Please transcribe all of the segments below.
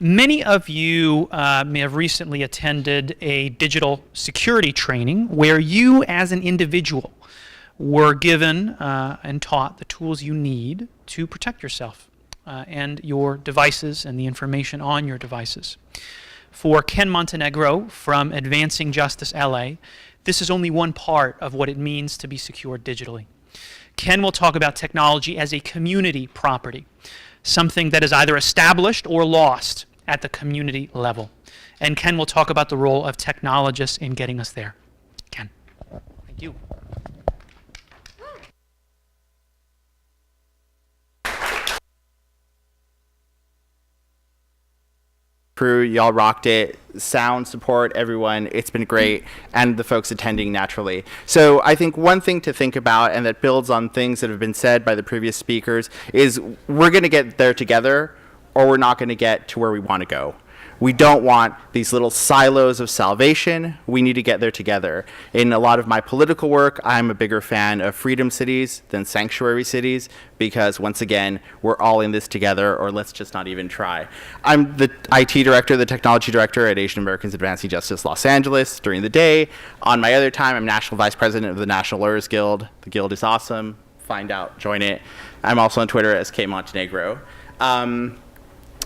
Many of you may have recently attended a digital security training where you as an individual were given and taught the tools you need to protect yourself and your devices and the information on your devices. For Ken Montenegro from Advancing Justice LA, this is only one part of what it means to be secure digitally. Ken will talk about technology as a community property, something that is either established or lost at the community level. And Ken will talk about the role of technologists in getting us there. Ken. Thank you. Crew, y'all rocked it. Sound support, everyone, it's been great, and the folks attending naturally. So I think one thing to think about, and that builds on things that have been said by the previous speakers, is we're going to get there together, or we're not going to get to where we want to go. We don't want these little silos of salvation. We need to get there together. In a lot of my political work, I'm a bigger fan of freedom cities than sanctuary cities, because once again, we're all in this together, or let's just not even try. I'm the IT director, the technology director at Asian Americans Advancing Justice Los Angeles during the day. On my other time, I'm national vice president of the National Lawyers Guild. The guild is awesome. Find out, join it. I'm also on Twitter as K Montenegro.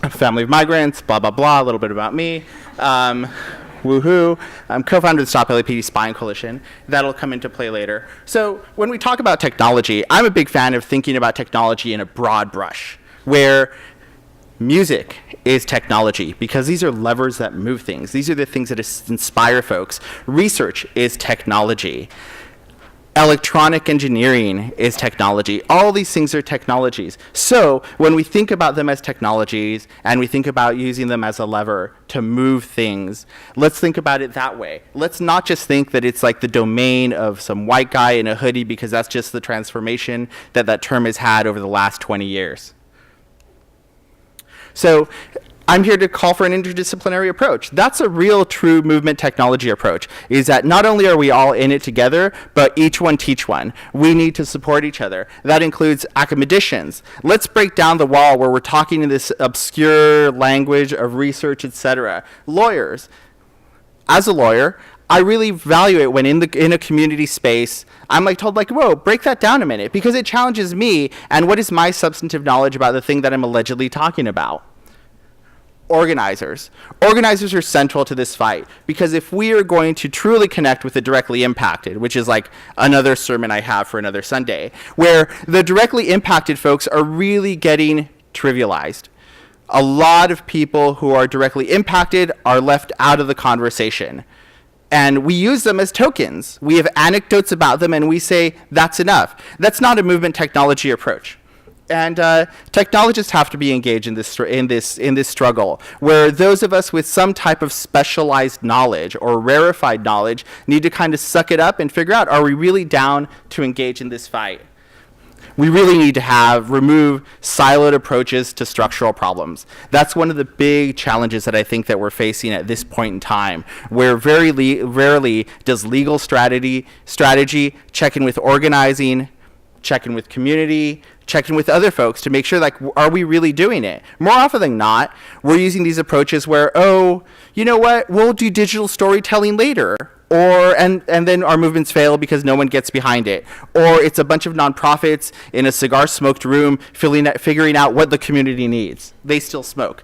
Family of migrants, blah, blah, blah, a little bit about me. Woohoo. I'm co-founder of the Stop LAPD Spying Coalition. That'll come into play later. So when we talk about technology, I'm a big fan of thinking about technology in a broad brush, where music is technology, because these are levers that move things. These are the things that inspire folks. Research is technology. Electronic engineering is technology. All these things are technologies. So when we think about them as technologies and we think about using them as a lever to move things, let's think about it that way. Let's not just think that it's like the domain of some white guy in a hoodie, because that's just the transformation that that term has had over the last 20 years. So I'm here to call for an interdisciplinary approach. That's a real, true movement technology approach, is that not only are we all in it together, but each one teach one. We need to support each other. That includes academicians. Let's break down the wall where we're talking in this obscure language of research, etc. Lawyers. As a lawyer, I really value it when in a community space, I'm told whoa, break that down a minute, because it challenges me, and what is my substantive knowledge about the thing that I'm allegedly talking about? Organizers. Organizers are central to this fight, because if we are going to truly connect with the directly impacted, which is like another sermon I have for another Sunday, where the directly impacted folks are really getting trivialized. A lot of people who are directly impacted are left out of the conversation. And we use them as tokens. We have anecdotes about them and we say, that's enough. That's not a movement technology approach. And technologists have to be engaged in this struggle, where those of us with some type of specialized knowledge or rarefied knowledge need to kind of suck it up and figure out, are we really down to engage in this fight? We really need to remove siloed approaches to structural problems. That's one of the big challenges that I think that we're facing at this point in time, where very rarely does legal strategy check in with organizing, check in with community, check in with other folks to make sure, are we really doing it? More often than not, we're using these approaches where, oh, you know what, we'll do digital storytelling later. And then our movements fail because no one gets behind it. Or it's a bunch of nonprofits in a cigar-smoked room figuring out what the community needs. They still smoke.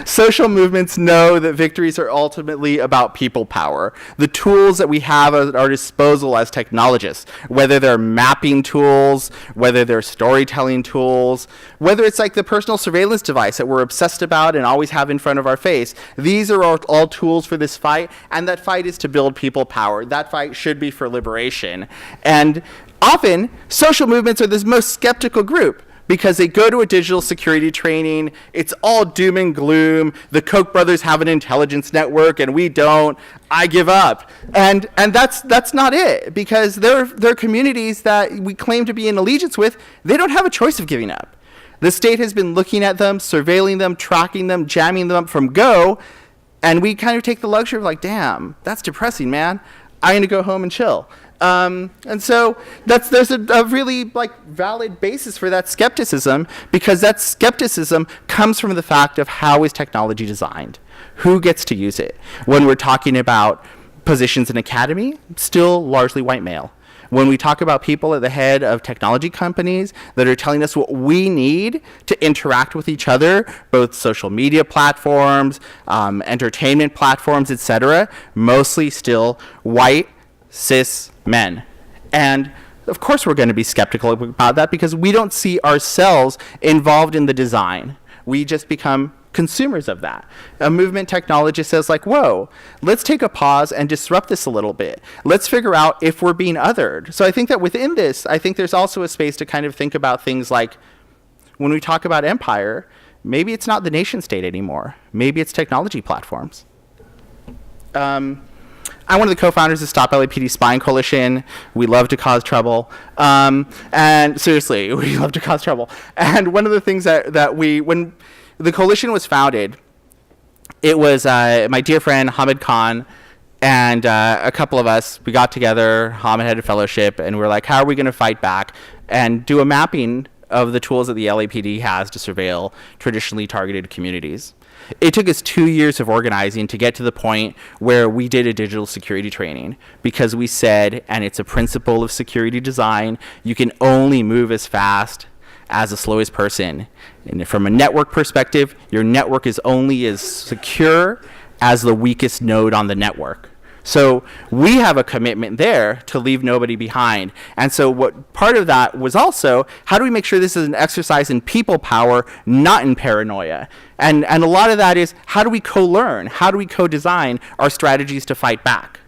Social movements know that victories are ultimately about people power. The tools that we have at our disposal as technologists, whether they're mapping tools, whether they're storytelling tools, whether it's like the personal surveillance device that we're obsessed about and always have in front of our face, these are all tools for this fight, and that fight is to build people power. That fight should be for liberation. And often, social movements are the most skeptical group, because they go to a digital security training, it's all doom and gloom, the Koch brothers have an intelligence network and we don't, I give up. And that's not it, because there are communities that we claim to be in allegiance with, they don't have a choice of giving up. The state has been looking at them, surveilling them, tracking them, jamming them up from go, and we kind of take the luxury of damn, that's depressing, man. I'm gonna go home and chill. And so there's a really like valid basis for that skepticism, because that skepticism comes from the fact of how is technology designed? Who gets to use it? When we're talking about positions in academy, still largely white male. When we talk about people at the head of technology companies that are telling us what we need to interact with each other, both social media platforms, entertainment platforms, etc., mostly still white, cis men. And of course we're going to be skeptical about that because we don't see ourselves involved in the design. We just become consumers of that. A movement technologist says like, whoa, let's take a pause and disrupt this a little bit. Let's figure out if we're being othered. So I think that within this, I think there's also a space to kind of think about things like, when we talk about empire, maybe it's not the nation state anymore. Maybe it's technology platforms. I'm one of the co-founders of Stop LAPD Spying Coalition. We love to cause trouble. And seriously, we love to cause trouble. And one of the things when the coalition was founded, it was my dear friend Hamid Khan and a couple of us, we got together, Hamid had a fellowship, and we were like, how are we going to fight back and do a mapping of the tools that the LAPD has to surveil traditionally targeted communities? It took us 2 years of organizing to get to the point where we did a digital security training, because we said, and it's a principle of security design, you can only move as fast as the slowest person. And from a network perspective, your network is only as secure as the weakest node on the network. So we have a commitment there to leave nobody behind. And so what part of that was also, how do we make sure this is an exercise in people power, not in paranoia? And a lot of that is, how do we co-learn? How do we co-design our strategies to fight back?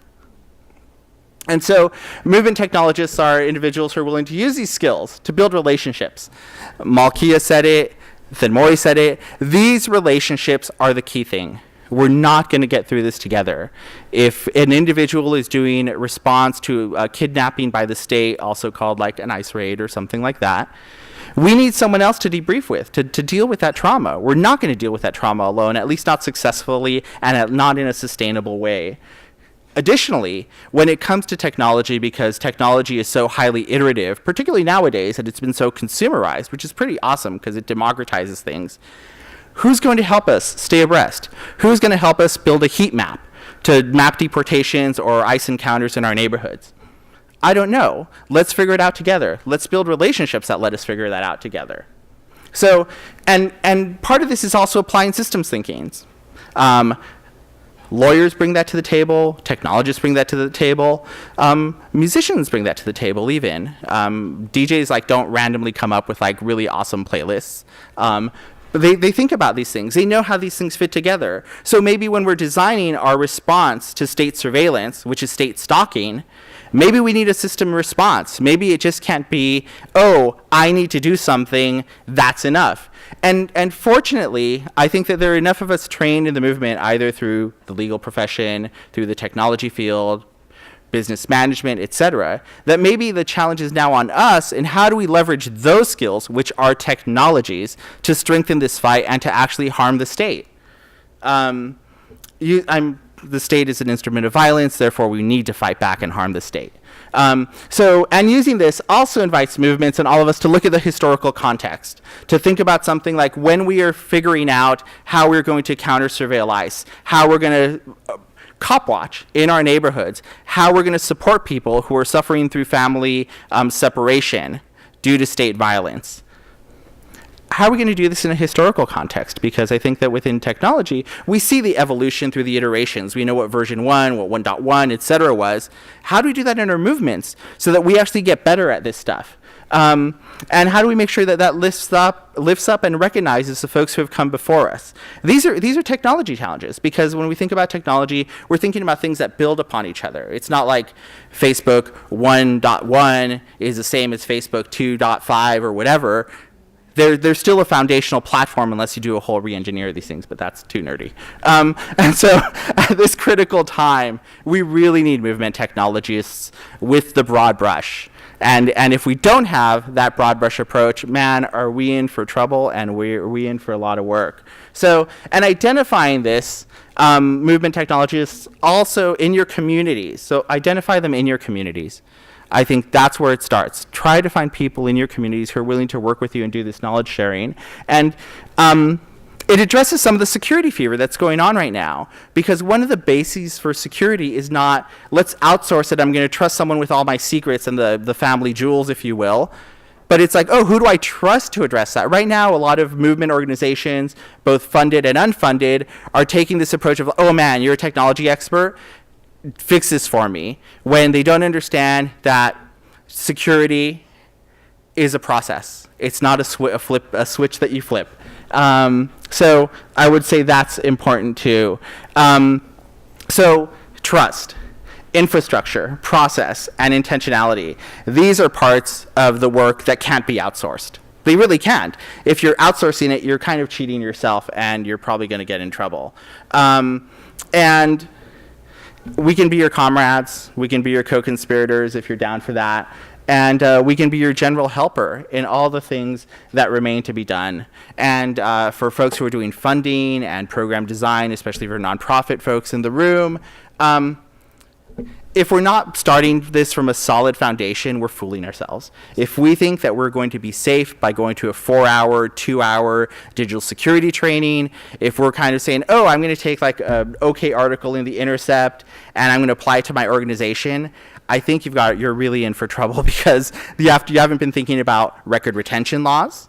And so movement technologists are individuals who are willing to use these skills to build relationships. Malkia said it, Thenmori said it. These relationships are the key thing. We're not going to get through this together. If an individual is doing a response to a kidnapping by the state, also called like an ICE raid or something like that, we need someone else to debrief with, to deal with that trauma. We're not going to deal with that trauma alone, at least not successfully and not in a sustainable way. Additionally, when it comes to technology, because technology is so highly iterative, particularly nowadays, and it's been so consumerized, which is pretty awesome because it democratizes things, who's going to help us stay abreast? Who's going to help us build a heat map to map deportations or ICE encounters in our neighborhoods? I don't know. Let's figure it out together. Let's build relationships that let us figure that out together. So, and part of this is also applying systems thinking. Lawyers bring that to the table. Technologists bring that to the table. Musicians bring that to the table even. DJs like don't randomly come up with like really awesome playlists. But they think about these things. They know how these things fit together. So maybe when we're designing our response to state surveillance, which is state stalking, maybe we need a system response. Maybe it just can't be, oh, I need to do something, that's enough. And fortunately, I think that there are enough of us trained in the movement, either through the legal profession, through the technology field, business management, etc., that maybe the challenge is now on us in how do we leverage those skills, which are technologies, to strengthen this fight and to actually harm the state. The state is an instrument of violence, therefore we need to fight back and harm the state. And using this also invites movements and all of us to look at the historical context, to think about something like when we are figuring out how we're going to counter surveil ICE, how we're going to cop watch in our neighborhoods, how we're going to support people who are suffering through family separation due to state violence. How are we going to do this in a historical context? Because I think that within technology, we see the evolution through the iterations. We know what version 1, what 1.1, et cetera was. How do we do that in our movements so that we actually get better at this stuff? And how do we make sure that that lifts up and recognizes the folks who have come before us? These are technology challenges, because when we think about technology, we're thinking about things that build upon each other. It's not like Facebook 1.1 is the same as Facebook 2.5 or whatever. There's still a foundational platform unless you do a whole re-engineer of these things, but that's too nerdy. And so at this critical time, we really need movement technologists with the broad brush. And if we don't have that broad brush approach, man, are we in for trouble, and we in for a lot of work. So, and identifying this, movement technologists also in your communities. So identify them in your communities. I think that's where it starts. Try to find people in your communities who are willing to work with you and do this knowledge sharing. And it addresses some of the security fever that's going on right now, because one of the bases for security is not, let's outsource it, I'm going to trust someone with all my secrets and the family jewels, if you will. But it's like, oh, who do I trust to address that? Right now, a lot of movement organizations, both funded and unfunded, are taking this approach of, oh man, you're a technology expert, fix this for me, when they don't understand that security is a process. It's not a switch that you flip. So I would say that's important too. So trust, infrastructure, process, and intentionality. These are parts of the work that can't be outsourced. They really can't. If you're outsourcing it, you're kind of cheating yourself, and you're probably going to get in trouble. And we can be your comrades. We can be your co-conspirators if you're down for that. And we can be your general helper in all the things that remain to be done. And for folks who are doing funding and program design, especially for nonprofit folks in the room, if we're not starting this from a solid foundation, we're fooling ourselves. If we think that we're going to be safe by going to a 4-hour, 2-hour digital security training, if we're kind of saying, oh, I'm going to take like an OK article in The Intercept and I'm going to apply it to my organization, I think you're really in for trouble, because you haven't been thinking about record retention laws.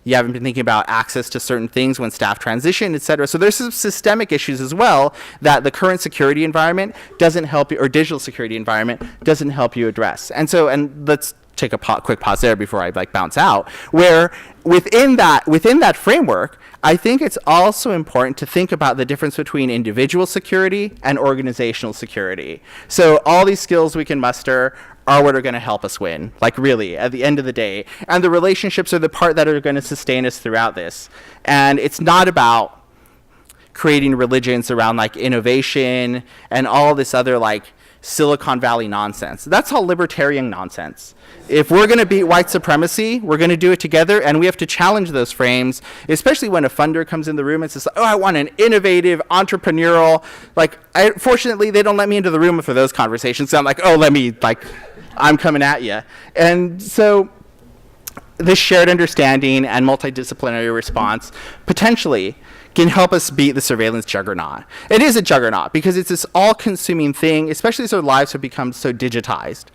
You haven't been thinking about access to certain things when staff transition, et cetera. So there's some systemic issues as well that the current security environment doesn't help you, or digital security environment doesn't help you address. And let's take a quick pause there before I bounce out, where within that framework, I think it's also important to think about the difference between individual security and organizational security. So all these skills we can muster are what are going to help us win, like really, at the end of the day. And the relationships are the part that are going to sustain us throughout this. And it's not about creating religions around like innovation and all this other like Silicon Valley nonsense. That's all libertarian nonsense. If we're going to beat white supremacy, we're going to do it together, and we have to challenge those frames, especially when a funder comes in the room and says, oh, I want an innovative, entrepreneurial, fortunately, they don't let me into the room for those conversations, so I'm like, oh, I'm coming at you. And so this shared understanding and multidisciplinary response potentially can help us beat the surveillance juggernaut. It is a juggernaut because it's this all-consuming thing, especially as our lives have become so digitized,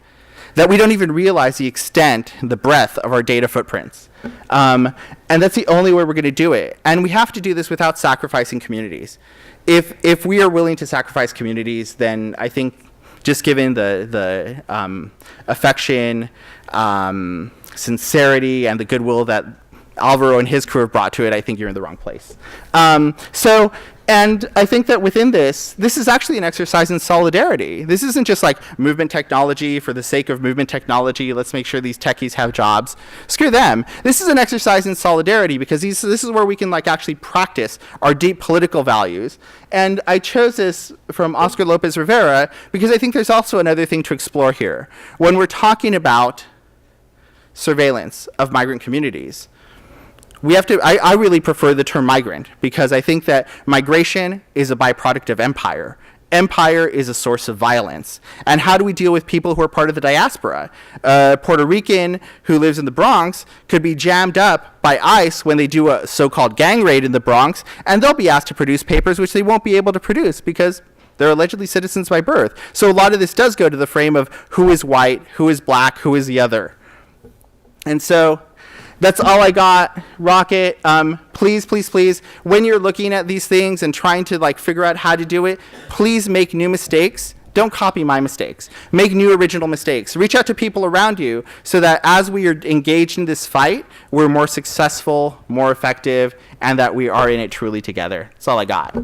that we don't even realize the extent, the breadth of our data footprints. And that's the only way we're going to do it. And we have to do this without sacrificing communities. If we are willing to sacrifice communities, then I think just given the affection, sincerity, and the goodwill that Alvaro and his crew have brought to it, I think you're in the wrong place. And I think that within this is actually an exercise in solidarity. This isn't just like movement technology for the sake of movement technology. Let's make sure these techies have jobs. Screw them. This is an exercise in solidarity, because this is where we can actually practice our deep political values. And I chose this from Oscar Lopez Rivera because I think there's also another thing to explore here. When we're talking about surveillance of migrant communities, we have to, I really prefer the term migrant, because I think that migration is a byproduct of empire. Empire is a source of violence. And how do we deal with people who are part of the diaspora? A Puerto Rican who lives in the Bronx could be jammed up by ICE when they do a so-called gang raid in the Bronx, and they'll be asked to produce papers which they won't be able to produce because they're allegedly citizens by birth. So a lot of this does go to the frame of who is white, who is black, who is the other. And so that's all I got. Rocket, please, please, please, when you're looking at these things and trying to figure out how to do it, please make new mistakes. Don't copy my mistakes. Make new original mistakes. Reach out to people around you so that as we are engaged in this fight, we're more successful, more effective, and that we are in it truly together. That's all I got.